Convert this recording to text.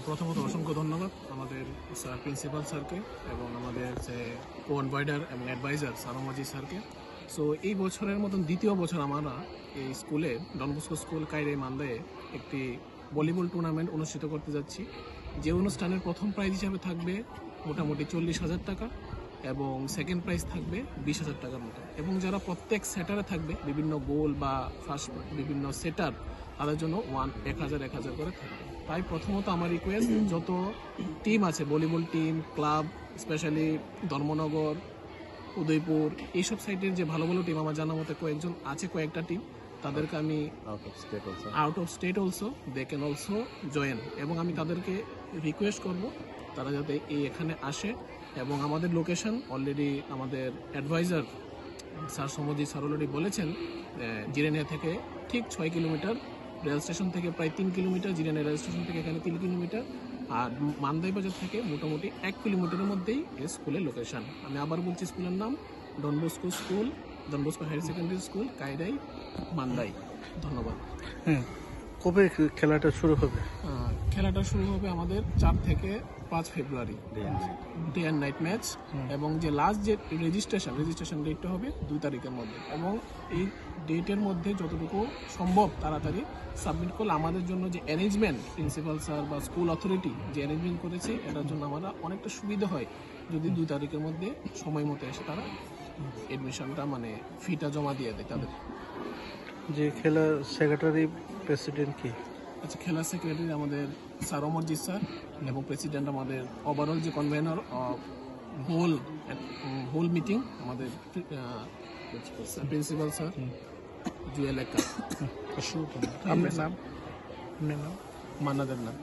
প্রথমত অসংখ্য ধন্যবাদ আমাদের স্যার প্রিন্সিপাল স্যারকে এবং আমাদের যে কো-কনভাইডার এবং অ্যাডভাইজার সারোমাজি স্যারকে। সো এই বছরের মতন দ্বিতীয় বছর আমরা এই স্কুলে ডন বস্কো স্কুল কাইরে মান্দায়ে একটি ভলিবল টুর্নামেন্ট অনুষ্ঠিত করতে যাচ্ছি। যে অনুষ্ঠানের প্রথম প্রাইজ হিসাবে থাকবে মোটামুটি 40,000 টাকা এবং সেকেন্ড প্রাইজ থাকবে 20,000 টাকার মতো, এবং যারা প্রত্যেক সেটারে থাকবে বিভিন্ন গোল বা ফার্স্ট বিভিন্ন সেটার তাদের জন্য 1,000 করে থাকবে। তাই প্রথমত আমার রিকোয়েস্ট, যত টিম আছে volleyball team club, specially Dharmanagar, Udaipur, এইসব সাইটের যে ভালো ভালো টিম আমার জানা মতে কয়েকটা টিম, তাদেরকে আমি out of state also they can also join, এবং আমি তাদেরকে রিকোয়েস্ট করব তারা যাতে এখানে আসে। এবং আমাদের লোকেশন অলরেডি আমাদের অ্যাডভাইজার স্যার সমজি স্যার অলরেডি বলেছেন, জিরেনিয়া থেকে ঠিক 6 কিলোমিটার, রেল স্টেশন থেকে প্রায় 3 কিলোমিটার, জিরেনিয়া রেল স্টেশন থেকে এখানে 3 কিলোমিটার, আর মান্দাই বাজার থেকে মোটামুটি 1 কিলোমিটারের মধ্যেই এই স্কুলের লোকেশন। আমি আবার বলছি, স্কুলের নাম Don Bosco school, Don Bosco higher secondary school, Kairai, Mandai. ধন্যবাদ। কবে খেলাটা শুরু হবে? খেলাটা শুরু হবে আমাদের 4 থেকে 5 ফেব্রুয়ারি, ডে অ্যান্ড নাইট ম্যাচ, এবং যে লাস্ট যে রেজিস্ট্রেশন ডেটটা হবে 2 তারিখের মধ্যে, এবং এই ডেটের মধ্যে যতটুকু সম্ভব তাড়াতাড়ি সাবমিট করলে আমাদের জন্য যে অ্যারেঞ্জমেন্ট প্রিন্সিপাল স্যার বা স্কুল অথরিটি যে অ্যারেঞ্জমেন্ট করেছে এটার জন্য আমরা অনেকটা সুবিধা হয় যদি 2 তারিখের মধ্যে সময় মতো এসে তারা এডমিশনটা মানে ফিটা জমা দিয়ে দেয় তাদের। যে খেলার সেক্রেটারি প্রেসিডেন্ট কি? আচ্ছা, খেলার সেক্রেটারি আমাদের স্যার অমরজিৎ স্যার, এবং প্রেসিডেন্ট আমাদের ওভারঅল যে কনভেনর হোল মিটিং আমাদের প্রিন্সিপাল স্যার জুয়েল একা। আপনার নাম? মান্নাদের নাম।